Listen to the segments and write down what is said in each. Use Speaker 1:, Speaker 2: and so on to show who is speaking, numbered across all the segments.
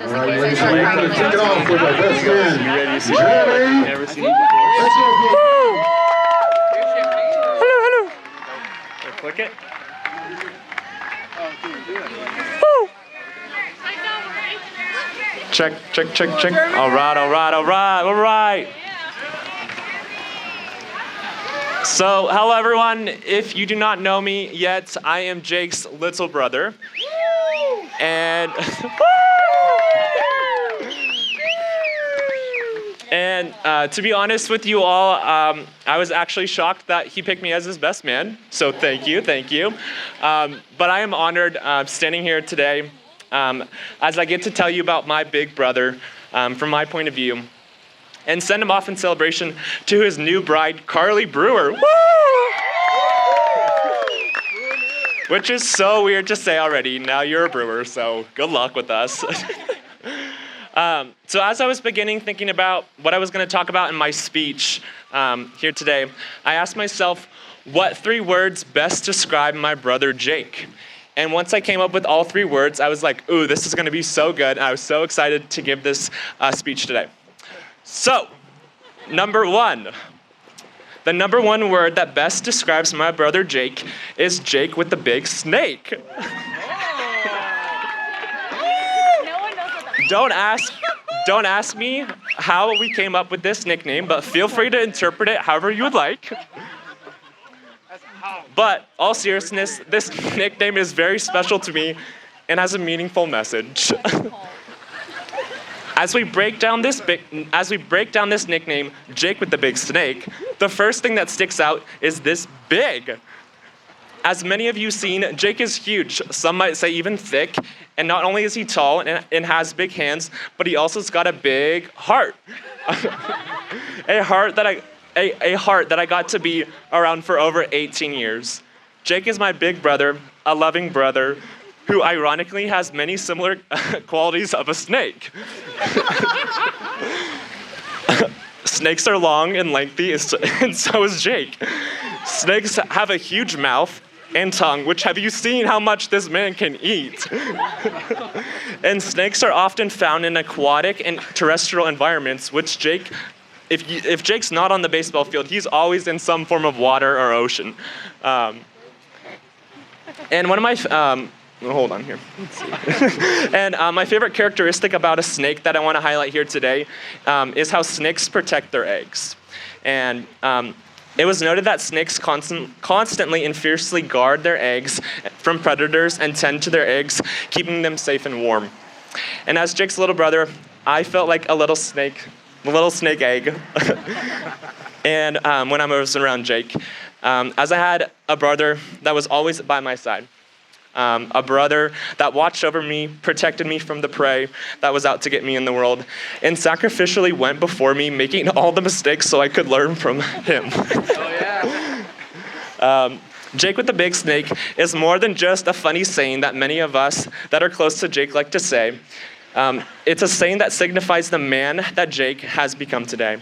Speaker 1: All right, ladies and gentlemen, we're going to kick it off with our best man,
Speaker 2: Never seen you before. Hello. Click it. Check. All right. So, hello everyone. If you do not know me yet, I am Jake's little brother. And to be honest with you all, I was actually shocked that he picked me as his best man. So thank you. But I am honored standing here today as I get to tell you about my big brother from my point of view, and send him off in celebration to his new bride, Karlie Brewer. Woo! Which is so weird to say already. Now you're a brewer, so good luck with us. So as I was beginning thinking about what I was going to talk about in my speech here today, I asked myself, what 3 words best describe my brother Jake? And once I came up with all 3 words, I was like, ooh, this is going to be so good. I was so excited to give this speech today. So, number 1. The number 1 word that best describes my brother Jake is Jake with the big snake. Don't ask me how we came up with this nickname, but feel free to interpret it however you would like. But, all seriousness, this nickname is very special to me and has a meaningful message. As we break down this nickname, Jake with the big snake, the first thing that sticks out is this big. As many of you seen, Jake is huge. Some might say even thick. And not only is he tall and has big hands, but he also's got a big heart. a heart that I got to be around for over 18 years. Jake is my big brother, a loving brother, who ironically has many similar qualities of a snake. Snakes are long and lengthy, and so is Jake. Snakes have a huge mouth and tongue, which have you seen how much this man can eat? And snakes are often found in aquatic and terrestrial environments, which Jake, if Jake's not on the baseball field, he's always in some form of water or ocean. And one of my, hold on here. Let's see. And my favorite characteristic about a snake that I want to highlight here today is how snakes protect their eggs. And it was noted that snakes constantly and fiercely guard their eggs from predators and tend to their eggs, keeping them safe and warm. And as Jake's little brother, I felt like a little snake egg. And when I was around Jake, as I had a brother that was always by my side. A brother that watched over me, protected me from the prey that was out to get me in the world, and sacrificially went before me, making all the mistakes so I could learn from him. Jake with the big snake is more than just a funny saying that many of us that are close to Jake like to say. It's a saying that signifies the man that Jake has become today.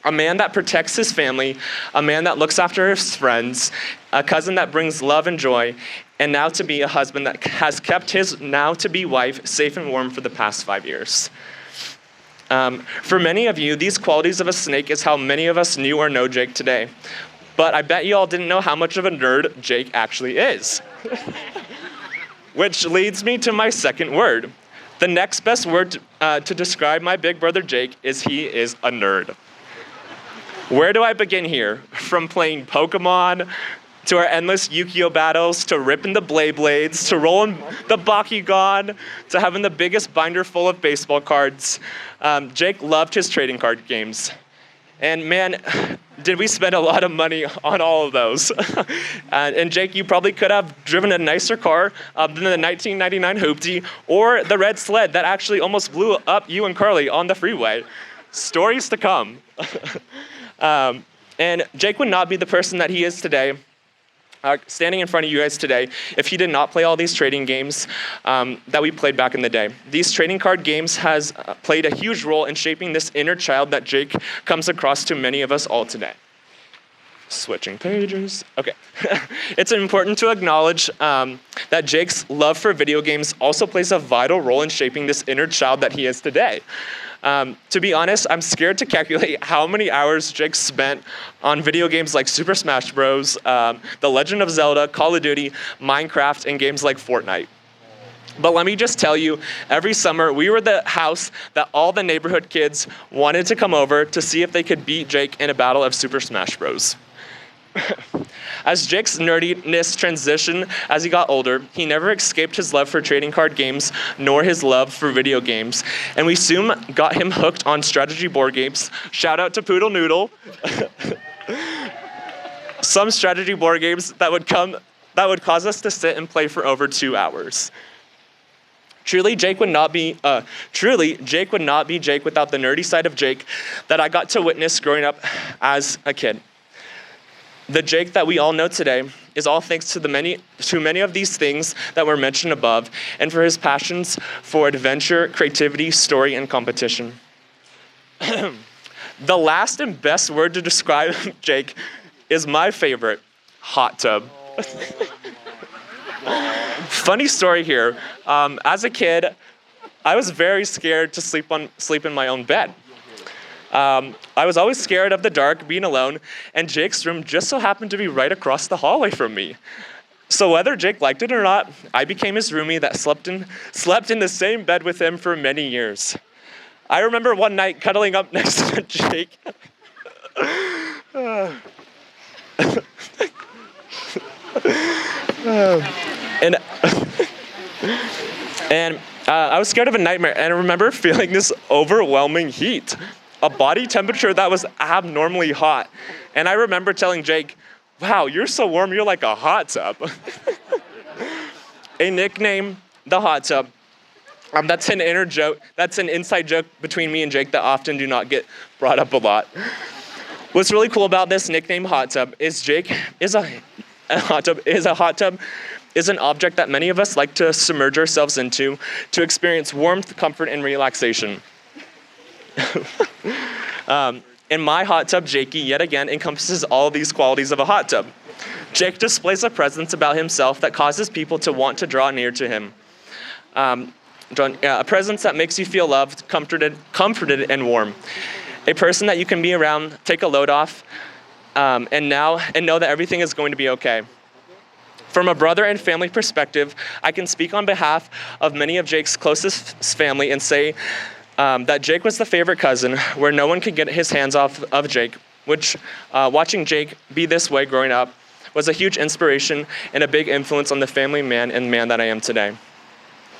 Speaker 2: A man that protects his family, a man that looks after his friends, a cousin that brings love and joy, and now to be a husband that has kept his now-to-be wife safe and warm for the past 5 years. For many of you, these qualities of a snake is how many of us knew or know Jake today. But I bet you all didn't know how much of a nerd Jake actually is. Which leads me to my second word. The next best word to describe my big brother Jake is he is a nerd. Where do I begin here? From playing Pokemon, to our endless Yu-Gi-Oh battles, to ripping the Blades, to rolling the Bakugan, to having the biggest binder full of baseball cards. Jake loved his trading card games. And man, did we spend a lot of money on all of those. And Jake, you probably could have driven a nicer car than the 1999 Hoopty or the red sled that actually almost blew up you and Karlie on the freeway. Stories to come. And Jake would not be the person that he is today, standing in front of you guys today, if he did not play all these trading games that we played back in the day. These trading card games has played a huge role in shaping this inner child that Jake comes across to many of us all today. Switching pages. Okay. It's important to acknowledge that Jake's love for video games also plays a vital role in shaping this inner child that he is today. To be honest, I'm scared to calculate how many hours Jake spent on video games like Super Smash Bros., The Legend of Zelda, Call of Duty, Minecraft, and games like Fortnite. But let me just tell you, every summer we were the house that all the neighborhood kids wanted to come over to see if they could beat Jake in a battle of Super Smash Bros. As Jake's nerdiness transitioned as he got older, he never escaped his love for trading card games nor his love for video games. And we soon got him hooked on strategy board games. Shout out to Poodle Noodle. Some strategy board games that would cause us to sit and play for over 2 hours. Truly, Jake would not be Jake without the nerdy side of Jake that I got to witness growing up as a kid. The Jake that we all know today is all thanks to many of these things that were mentioned above, and for his passions for adventure, creativity, story, and competition. The last and best word to describe Jake is my favorite, hot tub. Funny story here. As a kid, I was very scared to sleep in my own bed. I was always scared of the dark, being alone, and Jake's room just so happened to be right across the hallway from me. So whether Jake liked it or not, I became his roomie that slept in the same bed with him for many years. I remember one night cuddling up next to Jake. And I was scared of a nightmare, and I remember feeling this overwhelming heat, a body temperature that was abnormally hot. And I remember telling Jake, "Wow, you're so warm, you're like a hot tub." A nickname, the hot tub. That's an inside joke between me and Jake that often do not get brought up a lot. What's really cool about this nickname, hot tub, is a hot tub is an object that many of us like to submerge ourselves into to experience warmth, comfort, and relaxation. In my hot tub, Jakey, yet again, encompasses all these qualities of a hot tub. Jake displays a presence about himself that causes people to want to draw near to him. A presence that makes you feel loved, comforted, and warm. A person that you can be around, take a load off, and know that everything is going to be okay. From a brother and family perspective, I can speak on behalf of many of Jake's closest family and say that Jake was the favorite cousin where no one could get his hands off of Jake, which watching Jake be this way growing up was a huge inspiration and a big influence on the family man and man that I am today.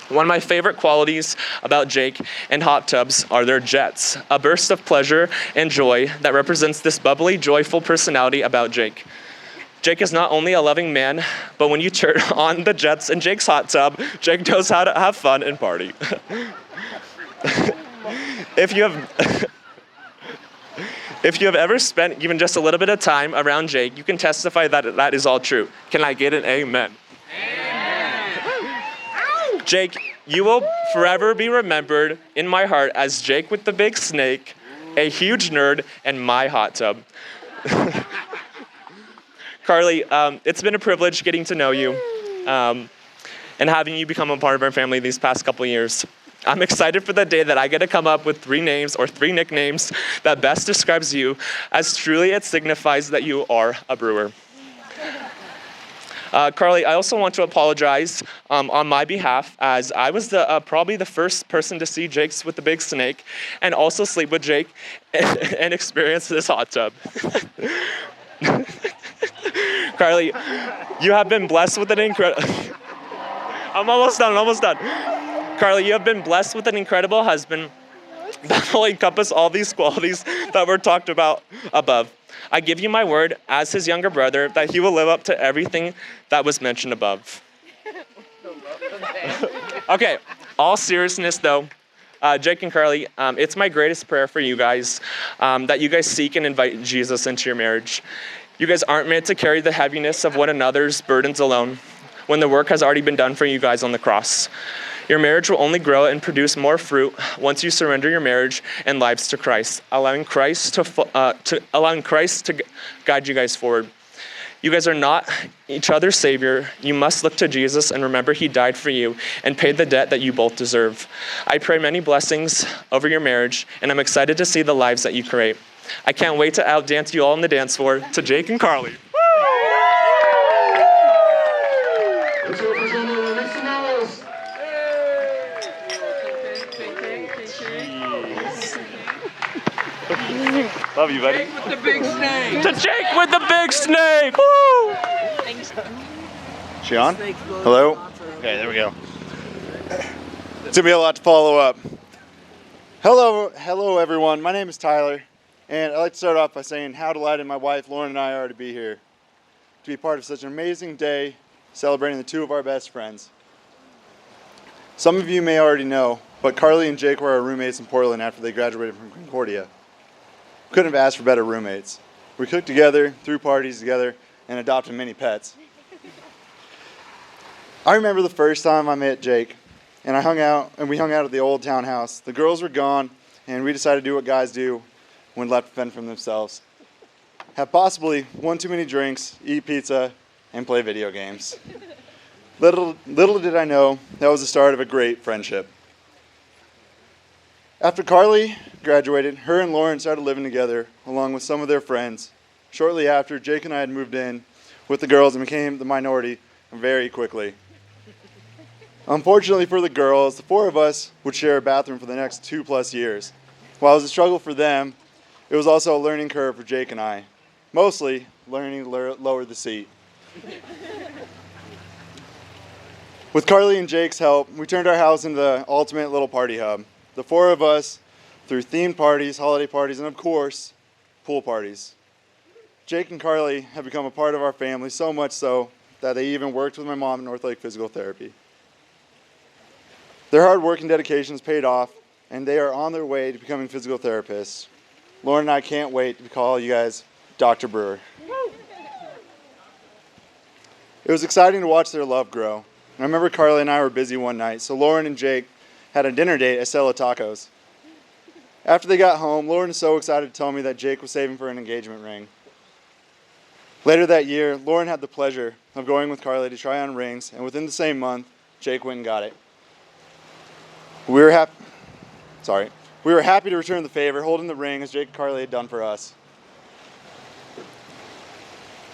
Speaker 2: One of my favorite qualities about Jake and hot tubs are their jets, a burst of pleasure and joy that represents this bubbly, joyful personality about Jake. Jake is not only a loving man, but when you turn on the jets in Jake's hot tub, Jake knows how to have fun and party. If you have ever spent even just a little bit of time around Jake, you can testify that that is all true. Can I get an amen? Jake, you will forever be remembered in my heart as Jake with the big snake, a huge nerd, and my hot tub. Karlie, it's been a privilege getting to know you and having you become a part of our family these past couple years. I'm excited for the day that I get to come up with 3 names or 3 nicknames that best describes you, as truly it signifies that you are a brewer. Karlie, I also want to apologize on my behalf, as I was probably the first person to see Jake's with the big snake and also sleep with Jake and experience this hot tub. Karlie, you have been blessed with an incredible... I'm almost done. Karlie, you have been blessed with an incredible husband that will encompass all these qualities that were talked about above. I give you my word, as his younger brother, that he will live up to everything that was mentioned above. Okay, all seriousness though, Jake and Karlie, it's my greatest prayer for you guys, that you guys seek and invite Jesus into your marriage. You guys aren't meant to carry the heaviness of one another's burdens alone, when the work has already been done for you guys on the cross. Your marriage will only grow and produce more fruit once you surrender your marriage and lives to Christ, allowing Christ to guide you guys forward. You guys are not each other's savior. You must look to Jesus and remember he died for you and paid the debt that you both deserve. I pray many blessings over your marriage, and I'm excited to see the lives that you create. I can't wait to outdance you all on the dance floor to Jake and Karlie.
Speaker 3: Love you, buddy.
Speaker 4: Jake with the big snake.
Speaker 2: To Jake with the big snake! Woo!
Speaker 3: She on? Hello? Okay, there we go. It's gonna be a lot to follow up. Hello everyone. My name is Tyler, and I'd like to start off by saying how delighted my wife Lauren and I are to be here, to be part of such an amazing day celebrating the two of our best friends. Some of you may already know, but Karlie and Jake were our roommates in Portland after they graduated from Concordia. Couldn't have asked for better roommates. We cooked together, threw parties together, and adopted many pets. I remember the first time I met Jake, and we hung out at the old townhouse. The girls were gone, and we decided to do what guys do when left to fend for themselves. Have possibly one too many drinks, eat pizza, and play video games. Little did I know, that was the start of a great friendship. After Karlie graduated, her and Lauren started living together along with some of their friends. Shortly after, Jake and I had moved in with the girls and became the minority very quickly. Unfortunately for the girls, the four of us would share a bathroom for the next 2+ years. While it was a struggle for them, it was also a learning curve for Jake and I. Mostly learning to lower the seat. With Karlie and Jake's help, we turned our house into the ultimate little party hub. The four of us threw themed parties, holiday parties, and of course, pool parties. Jake and Karlie have become a part of our family, so much so that they even worked with my mom at North Lake Physical Therapy. Their hard work and dedication has paid off, and they are on their way to becoming physical therapists. Lauren and I can't wait to call you guys Dr. Brewer. It was exciting to watch their love grow. I remember Karlie and I were busy one night, so Lauren and Jake had a dinner date at Stella Tacos. After they got home, Lauren was so excited to tell me that Jake was saving for an engagement ring. Later that year, Lauren had the pleasure of going with Karlie to try on rings, and within the same month, Jake went and got it. We were happy to return the favor, holding the ring as Jake and Karlie had done for us.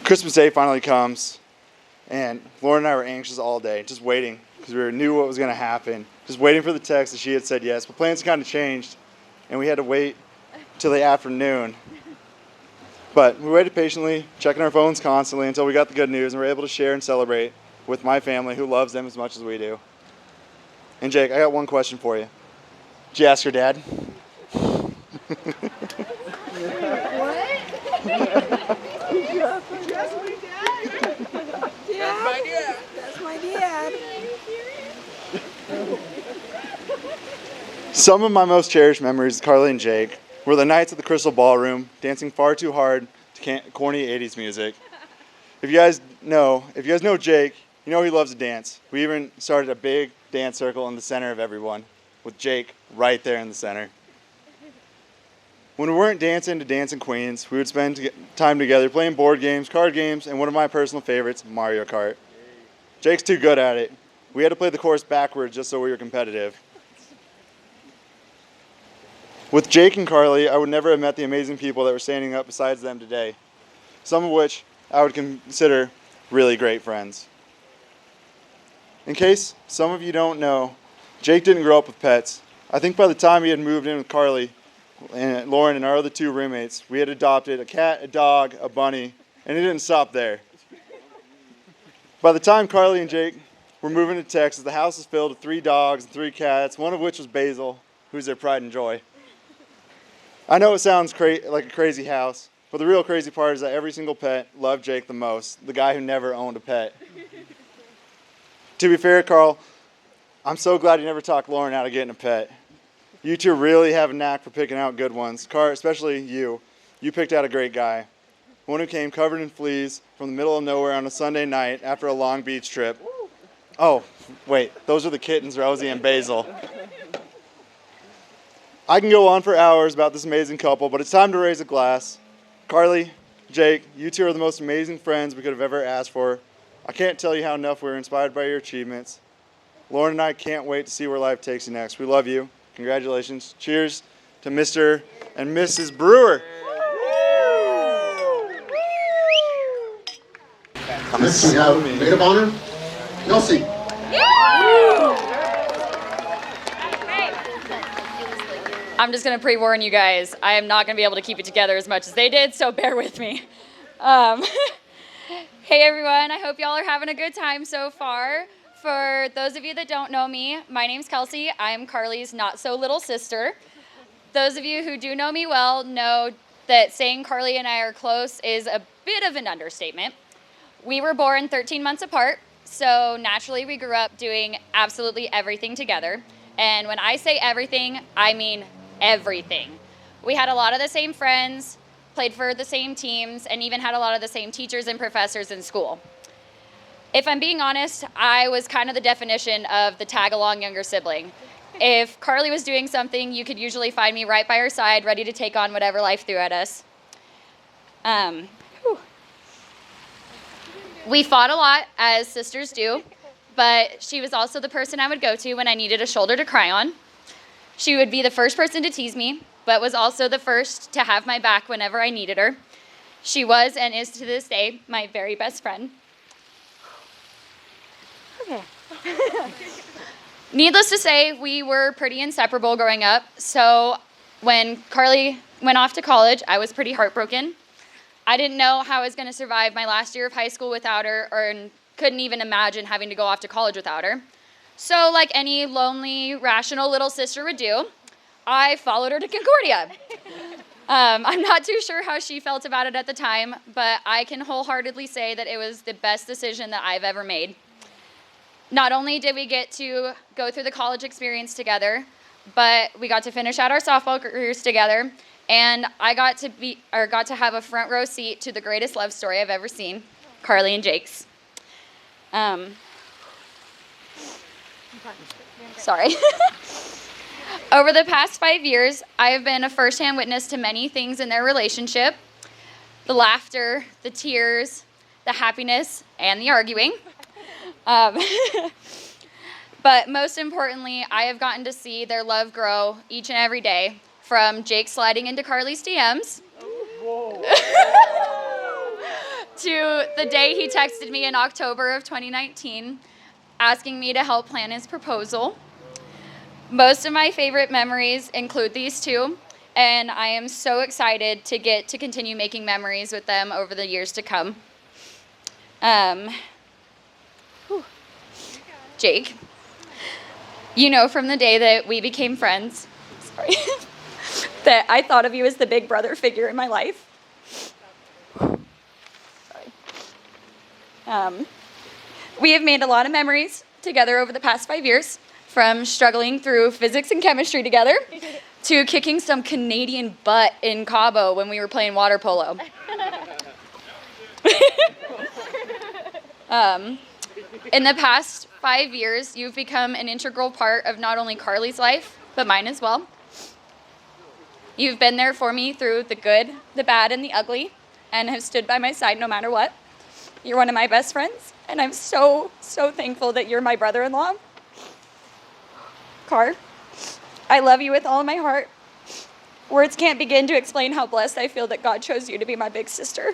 Speaker 3: Christmas Day finally comes, and Lauren and I were anxious all day, just waiting, because we knew what was going to happen. Just waiting for the text that she had said yes, but plans kind of changed, and we had to wait till the afternoon. But we waited patiently, checking our phones constantly until we got the good news and were able to share and celebrate with my family who loves them as much as we do. And Jake, I got one question for you. Did you ask your dad?
Speaker 5: What? That's my dad.
Speaker 4: That's my dad.
Speaker 5: That's my dad.
Speaker 3: Some of my most cherished memories of Karlie and Jake were the nights at the Crystal Ballroom, dancing far too hard to corny 80s music. If you guys know Jake, you know he loves to dance. We even started a big dance circle in the center of everyone, with Jake right there in the center. When we weren't dancing to Dancing Queens, we would spend time together playing board games, card games, and one of my personal favorites, Mario Kart. Jake's too good at it. We had to play the course backwards just so we were competitive. With Jake and Karlie, I would never have met the amazing people that were standing up besides them today, some of which I would consider really great friends. In case some of you don't know, Jake didn't grow up with pets. I think by the time he had moved in with Karlie and Lauren and our other two roommates, we had adopted a cat, a dog, a bunny, and it didn't stop there. By the time Karlie and Jake were moving to Texas, the house was filled with 3 dogs and 3 cats, one of which was Basil, who's their pride and joy. I know it sounds like a crazy house, but the real crazy part is that every single pet loved Jake the most, the guy who never owned a pet. To be fair, Carl, I'm so glad you never talked Lauren out of getting a pet. You two really have a knack for picking out good ones. Carl, especially you. You picked out a great guy. One who came covered in fleas from the middle of nowhere on a Sunday night after a long beach trip. Oh, wait, those are the kittens, Rosie and Basil. I can go on for hours about this amazing couple, but it's time to raise a glass. Karlie, Jake, you two are the most amazing friends we could have ever asked for. I can't tell you how enough we're inspired by your achievements. Lauren and I can't wait to see where life takes you next. We love you. Congratulations. Cheers to Mr. and Mrs. Brewer.
Speaker 1: Next we have maid of honor, Kelsey.
Speaker 6: I'm just going to pre-warn you guys. I am not going to be able to keep it together as much as they did, so bear with me. Hey everyone, I hope y'all are having a good time so far. For those of you that don't know me, my name's Kelsey. I'm Karlie's not-so-little sister. Those of you who do know me well know that saying Karlie and I are close is a bit of an understatement. We were born 13 months apart, so naturally we grew up doing absolutely everything together. And when I say everything, I mean everything. We had a lot of the same friends, played for the same teams, and even had a lot of the same teachers and professors in school. If I'm being honest, I was kind of the definition of the tag-along younger sibling. If Karlie was doing something, you could usually find me right by her side, ready to take on whatever life threw at us. We fought a lot, as sisters do, but she was also the person I would go to when I needed a shoulder to cry on. She would be the first person to tease me, but was also the first to have my back whenever I needed her. She was and is to this day my very best friend. Okay. Needless to say, we were pretty inseparable growing up, so when Karlie went off to college, I was pretty heartbroken. I didn't know how I was going to survive my last year of high school without her, or couldn't even imagine having to go off to college without her. So like any lonely, rational little sister would do, I followed her to Concordia. I'm not too sure how she felt about it at the time, but I can wholeheartedly say that it was the best decision that I've ever made. Not only did we get to go through the college experience together, but we got to finish out our softball careers together, and I got to have a front row seat to the greatest love story I've ever seen, Karlie and Jake's. Sorry. Over the past 5 years, I have been a firsthand witness to many things in their relationship: the laughter, the tears, the happiness, and the arguing. But most importantly, I have gotten to see their love grow each and every day, from Jake sliding into Karlie's DMs to the day he texted me in October of 2019 asking me to help plan his proposal. Most of my favorite memories include these two, and I am so excited to get to continue making memories with them over the years to come. Jake, you know from the day that we became friends, sorry, that I thought of you as the big brother figure in my life. Sorry. We have made a lot of memories together over the past 5 years, from struggling through physics and chemistry together to kicking some Canadian butt in Cabo when we were playing water polo. In the past 5 years, you've become an integral part of not only Karlie's life, but mine as well. You've been there for me through the good, the bad, and the ugly, and have stood by my side no matter what. You're one of my best friends, and I'm so, so thankful that you're my brother-in-law. Car, I love you with all of my heart. Words can't begin to explain how blessed I feel that God chose you to be my big sister.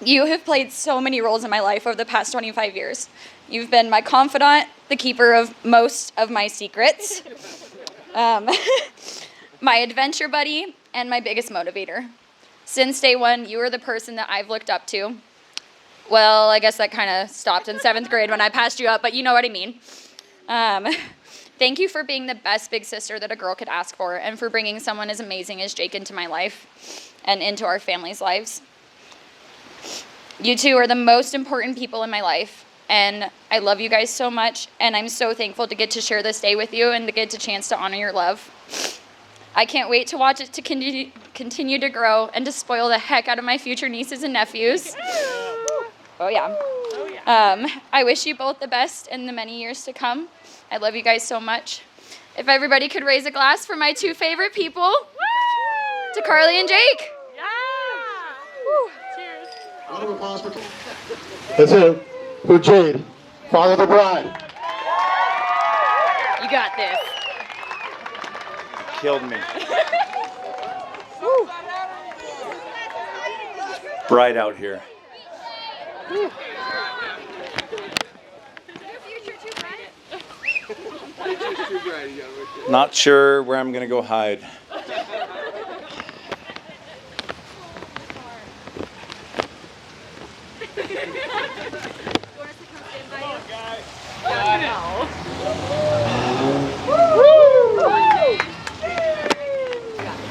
Speaker 6: You have played so many roles in my life over the past 25 years. You've been my confidant, the keeper of most of my secrets, my adventure buddy, and my biggest motivator. Since day one, you are the person that I've looked up to. Well, I guess that kind of stopped in 7th grade when I passed you up, but you know what I mean. Thank you for being the best big sister that a girl could ask for, and for bringing someone as amazing as Jake into my life and into our family's lives. You two are the most important people in my life, and I love you guys so much, and I'm so thankful to get to share this day with you and to get the chance to honor your love. I can't wait to watch it to continue to grow and to spoil the heck out of my future nieces and nephews. Oh yeah. I wish you both the best in the many years to come. I love you guys so much. If everybody could raise a glass for my two favorite people, to Karlie and Jake.
Speaker 1: Round of applause for That's it. For Jade, father of the bride.
Speaker 6: You got this.
Speaker 3: Killed me. Bright out here. Not sure where I'm going to go hide.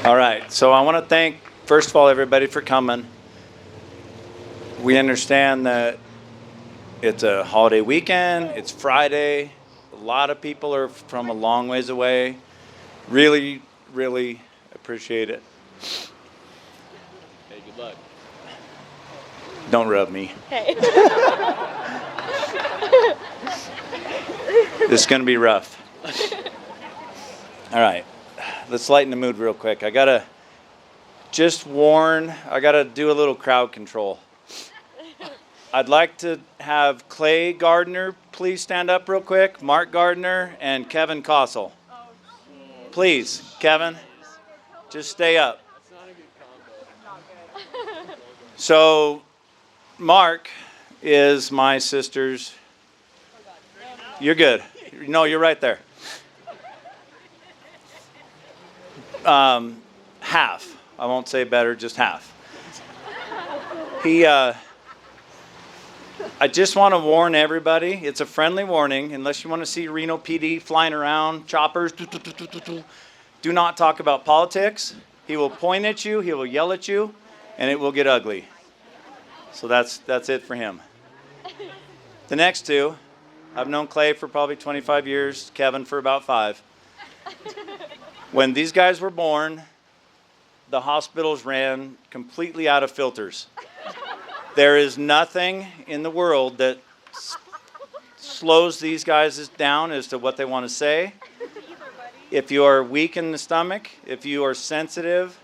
Speaker 3: All right, so I want to thank, first of all, everybody for coming. We understand that it's a holiday weekend, it's Friday, a lot of people are from a long ways away. Really, really appreciate it.
Speaker 2: Hey, good luck.
Speaker 3: Don't rub me.
Speaker 6: Hey.
Speaker 3: This is going to be rough. All right, let's lighten the mood real quick. I got to do a little crowd control. I'd like to have Clay Gardner please stand up real quick, Mark Gardner, and Kevin Kossel. Please, Kevin, just stay up. So, Mark is my sister's. You're good. No, you're right there. Half. I won't say better, just half. I just want to warn everybody, it's a friendly warning, unless you want to see Reno PD flying around, choppers, do not talk about politics. He will point at you, he will yell at you, and it will get ugly. So that's it for him. The next two, I've known Clay for probably 25 years, Kevin for about 5. When these guys were born, the hospitals ran completely out of filters. There is nothing in the world that slows these guys down as to what they want to say. If you are weak in the stomach, if you are sensitive,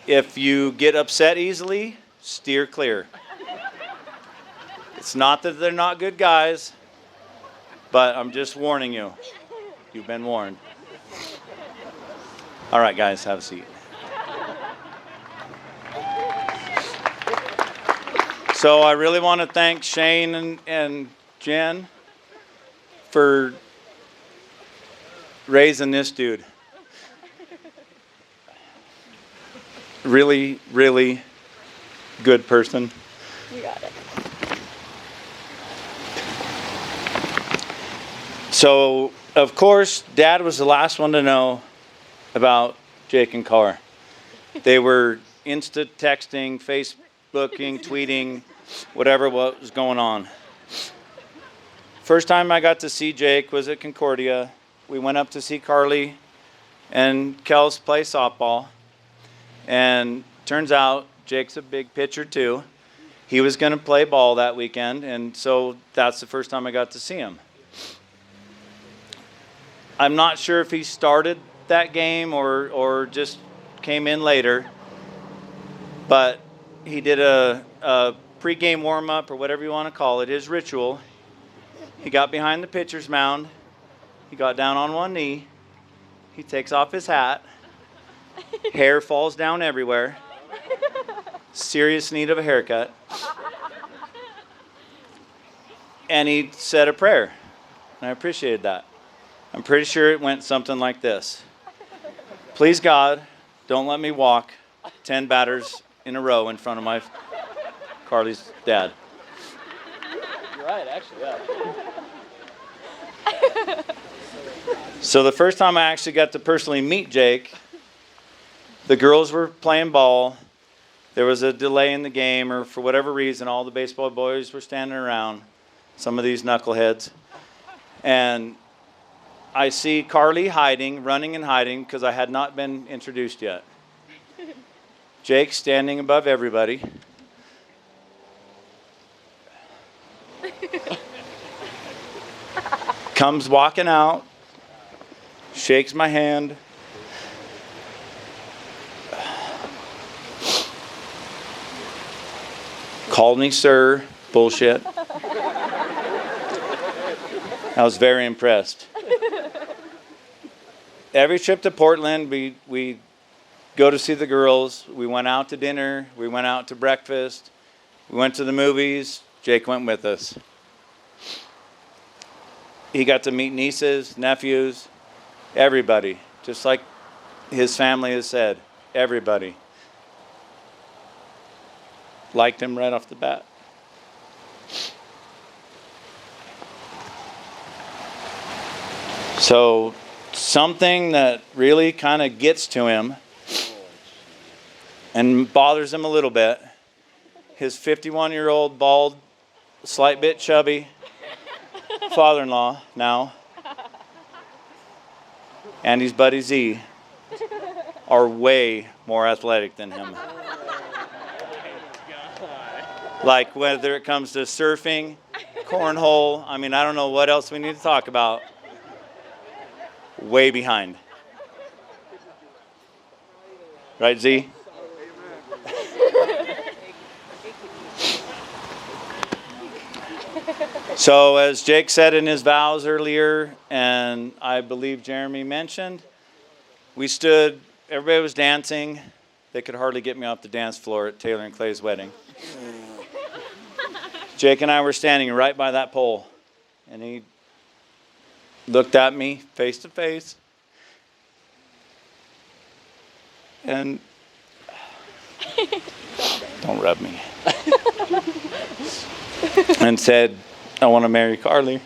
Speaker 3: if you get upset easily, steer clear. It's not that they're not good guys, but I'm just warning you. You've been warned. All right, guys, have a seat. So I really want to thank Shane and Jen for raising this dude. Really, really good person.
Speaker 6: You got it.
Speaker 3: So, of course, Dad was the last one to know about Jake and Carr. They were Insta texting, Facebooking, tweeting, whatever was going on. First time I got to see Jake was at Concordia. We went up to see Karlie and Kels play softball. And turns out Jake's a big pitcher too. He was going to play ball that weekend, and so that's the first time I got to see him. I'm not sure if he started that game or just came in later, but he did a pregame warm-up or whatever you want to call it, his ritual. He got behind the pitcher's mound. He got down on one knee. He takes off his hat. Hair falls down everywhere. Serious need of a haircut. And he said a prayer. And I appreciated that. I'm pretty sure it went something like this. Please, God, don't let me walk 10 batters in a row in front of my Karlie's dad.
Speaker 2: You're right, actually, yeah.
Speaker 3: So the first time I actually got to personally meet Jake, the girls were playing ball. There was a delay in the game, or for whatever reason, all the baseball boys were standing around, some of these knuckleheads. And I see Karlie running and hiding, because I had not been introduced yet. Jake standing above everybody.
Speaker 7: Comes walking out, shakes my hand. Called me sir. Bullshit. I was very impressed. Every trip to Portland, we go to see the girls. We went out to dinner. We went out to breakfast. We went to the movies. Jake went with us. He got to meet nieces, nephews, everybody. Just like his family has said, everybody. Liked him right off the bat. So something that really kind of gets to him and bothers him a little bit, his 51-year-old, bald, slight bit chubby father-in-law now, and his buddy Z, are way more athletic than him. Like whether it comes to surfing, cornhole, I mean, I don't know what else we need to talk about. Way behind. Right, Z? So as Jake said in his vows earlier, and I believe Jeremy mentioned, we stood, everybody was dancing. They could hardly get me off the dance floor at Taylor and Clay's wedding. Jake and I were standing right by that pole, and he looked at me face to face, and don't rub me, and said, I want to marry Karlie.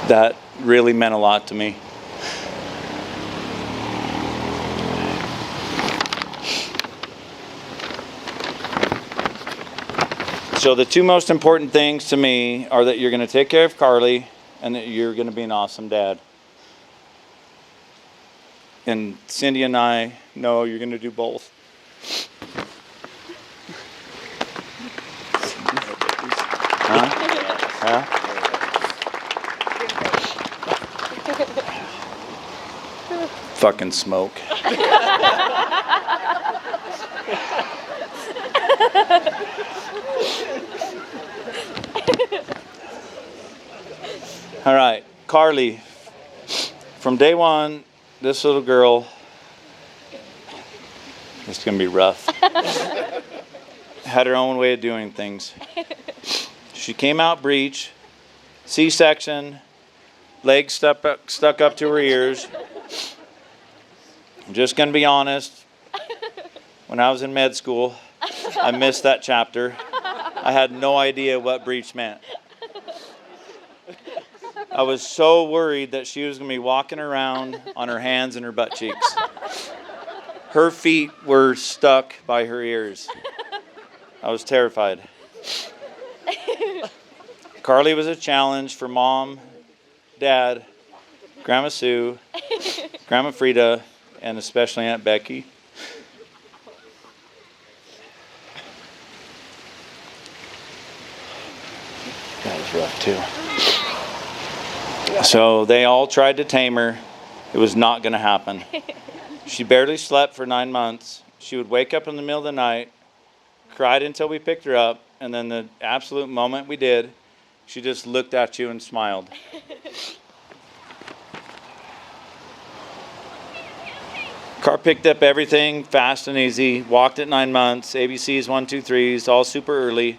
Speaker 7: That really meant a lot to me. So the two most important things to me are that you're going to take care of Karlie and that you're going to be an awesome dad. And Cindy and I know you're going to do both. Huh? Fucking smoke. All right, Karlie. From day one, this little girl, it's gonna be rough, had her own way of doing things. She came out breech, C-section, legs stuck up to her ears. I'm just gonna be honest, when I was in med school, I missed that chapter. I had no idea what breech meant. I was so worried that she was going to be walking around on her hands and her butt cheeks. Her feet were stuck by her ears. I was terrified. Karlie was a challenge for Mom, Dad, Grandma Sue, Grandma Frida, and especially Aunt Becky. That was rough too. So they all tried to tame her. It was not going to happen. She barely slept for 9 months. She would wake up in the middle of the night, cried until we picked her up, and then the absolute moment we did, she just looked at you and smiled. Car picked up everything fast and easy, walked at 9 months, ABCs, 1, 2, 3s, all super early.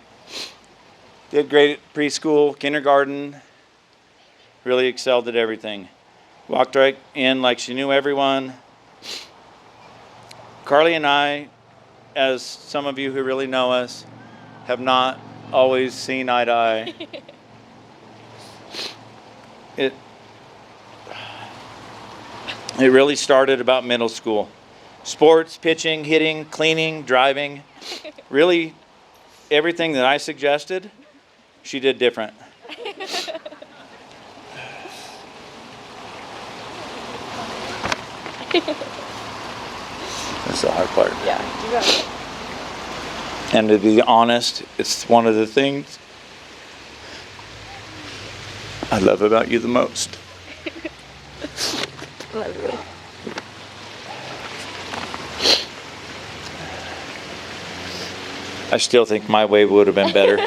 Speaker 7: Did great at preschool, kindergarten, really excelled at everything. Walked right in like she knew everyone. Karlie and I, as some of you who really know us, have not always seen eye to eye. It really started about middle school. Sports, pitching, hitting, cleaning, driving. Really, everything that I suggested, she did different. That's the hard part.
Speaker 5: Yeah, you got it.
Speaker 7: And to be honest, it's one of the things I love about you the most.
Speaker 5: Love you.
Speaker 7: I still think my way would have been better.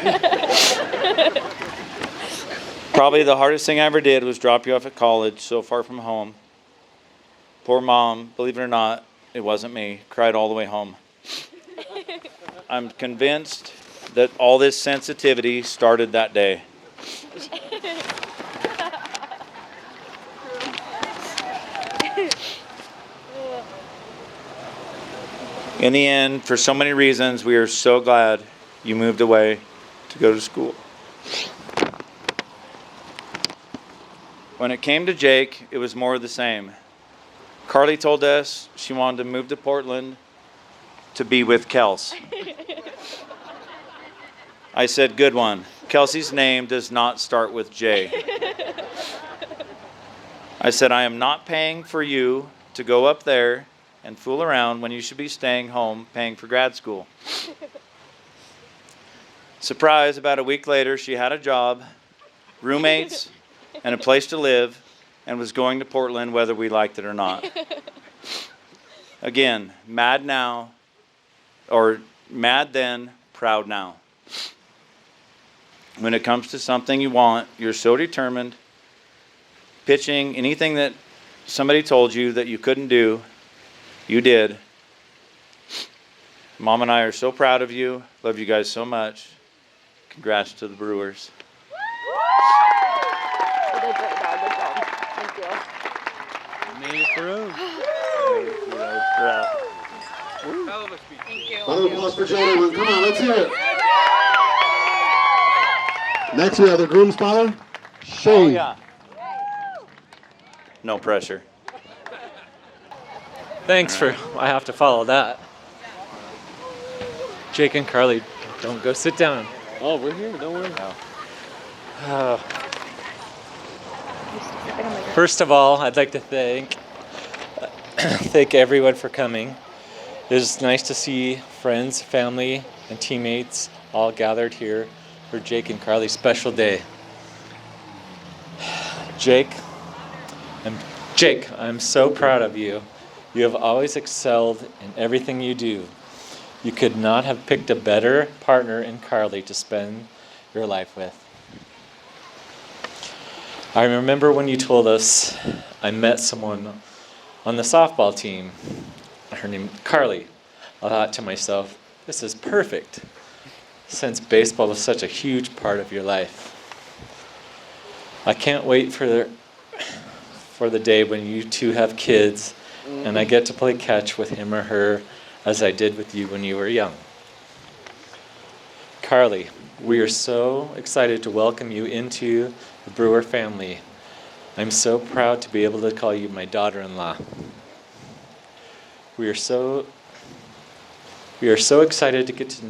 Speaker 7: Probably the hardest thing I ever did was drop you off at college so far from home. Poor mom, believe it or not, it wasn't me, cried all the way home. I'm convinced that all this sensitivity started that day. In the end, for so many reasons, we are so glad you moved away to go to school. When it came to Jake, it was more of the same. Karlie told us she wanted to move to Portland to be with Kels. I said, good one. Kelsey's name does not start with J. I said, I am not paying for you to go up there and fool around when you should be staying home paying for grad school. Surprise, about a week later, she had a job, roommates, and a place to live, and was going to Portland whether we liked it or not. Again, mad now, or mad then, proud now. When it comes to something you want, you're so determined, pitching anything that somebody told you that you couldn't do, you did. Mom and I are so proud of you. Love you guys so much. Congrats to the Brewers.
Speaker 5: You did great, dog. Good job. Thank you.
Speaker 7: Made it through.
Speaker 4: Hell of a speech.
Speaker 6: Thank you.
Speaker 1: Round of applause for Jade, everyone. Come on, let's hear it. Next, we have the groom's father, Shane.
Speaker 7: Oh, yeah. No pressure.
Speaker 8: Thanks for, I have to follow that. Jake and Karlie, don't go sit down.
Speaker 9: Oh, we're here. Don't worry.
Speaker 8: First of all, I'd like to thank everyone for coming. It was nice to see friends, family, and teammates all gathered here for Jake and Karlie's special day. Jake, I'm so proud of you. You have always excelled in everything you do. You could not have picked a better partner in Karlie to spend your life with. I remember when you told us I met someone on the softball team, her name Karlie. I thought to myself, this is perfect, since baseball was such a huge part of your life. I can't wait for the day when you two have kids and I get to play catch with him or her as I did with you when you were young. Karlie, we are so excited to welcome you into the Brewer family. I'm so proud to be able to call you my daughter-in-law. We are so excited to get to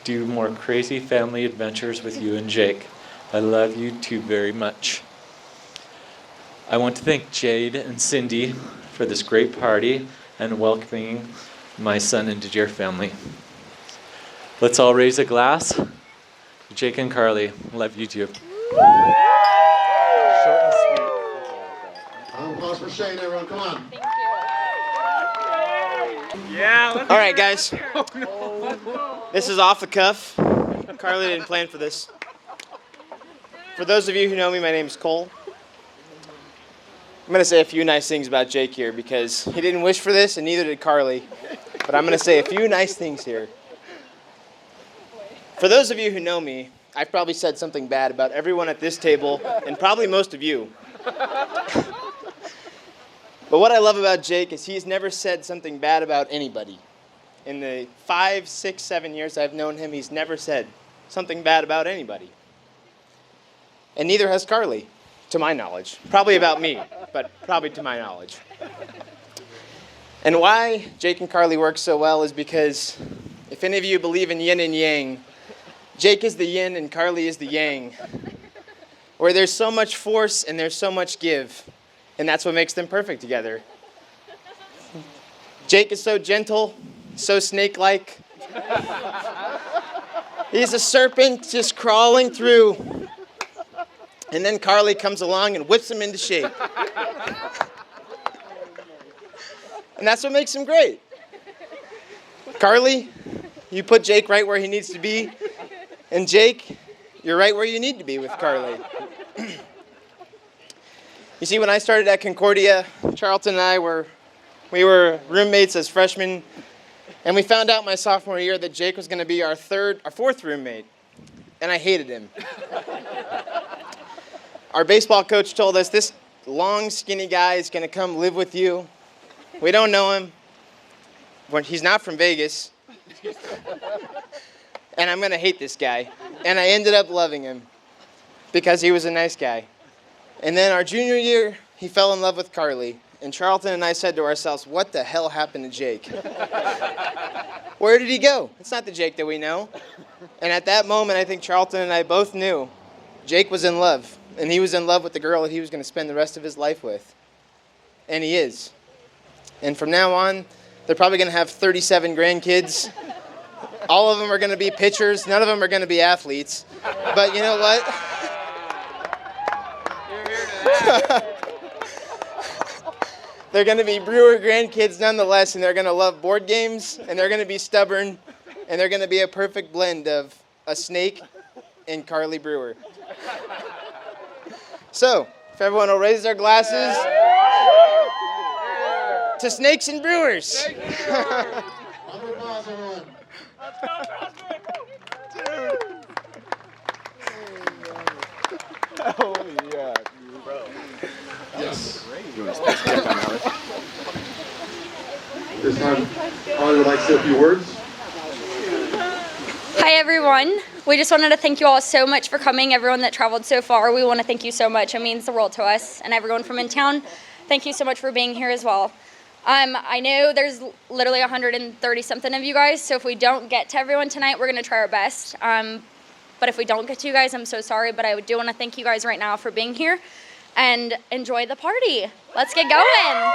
Speaker 8: do more crazy family adventures with you and Jake. I love you two very much. I want to thank Jade and Cindy for this great party and welcoming my son into your family. Let's all raise a glass. Jake and Karlie, love you too. Short and sweet.
Speaker 1: Round of applause for Shane, everyone. Come on.
Speaker 6: Thank you.
Speaker 4: Yeah.
Speaker 10: All right, guys. This is off the cuff. Karlie didn't plan for this. For those of you who know me, my name is Cole. I'm going to say a few nice things about Jake here because he didn't wish for this and neither did Karlie. But I'm going to say a few nice things here. For those of you who know me, I've probably said something bad about everyone at this table and probably most of you. But what I love about Jake is he's never said something bad about anybody. In the 5, 6, 7 years I've known him, he's never said something bad about anybody. And neither has Karlie, to my knowledge. Probably about me, but probably to my knowledge. And why Jake and Karlie work so well is because if any of you believe in yin and yang, Jake is the yin and Karlie is the yang. Where there's so much force and there's so much give. And that's what makes them perfect together. Jake is so gentle, so snake-like. He's a serpent just crawling through. And then Karlie comes along and whips him into shape. And that's what makes him great. Karlie, you put Jake right where he needs to be. And Jake, you're right where you need to be with Karlie. You see, when I started at Concordia, Charlton and I were roommates as freshmen, and we found out my sophomore year that Jake was going to be our fourth roommate, and I hated him. Our baseball coach told us, this long, skinny guy is going to come live with you. We don't know him. He's not from Vegas. And I'm going to hate this guy. And I ended up loving him because he was a nice guy. And then our junior year, he fell in love with Karlie. And Charlton and I said to ourselves, what the hell happened to Jake? Where did he go? It's not the Jake that we know. And at that moment, I think Charlton and I both knew Jake was in love. And he was in love with the girl that he was going to spend the rest of his life with. And he is. And from now on, they're probably going to have 37 grandkids. All of them are going to be pitchers. None of them are going to be athletes. But you know what? They're going to be Brewer grandkids nonetheless, and they're going to love board games, and they're going to be stubborn, and they're going to be a perfect blend of a snake and Karlie Brewer. So, if everyone will raise their glasses to snakes and brewers.
Speaker 1: Yes. This time, Karlie would like to say a few words.
Speaker 6: Hi, everyone. We just wanted to thank you all so much for coming. Everyone that traveled so far, we want to thank you so much. It means the world to us. And everyone from in town, thank you so much for being here as well. I know there's literally 130-something of you guys, so if we don't get to everyone tonight, we're going to try our best. But if we don't get to you guys, I'm so sorry, but I do want to thank you guys right now for being here, and enjoy the party. Let's get going.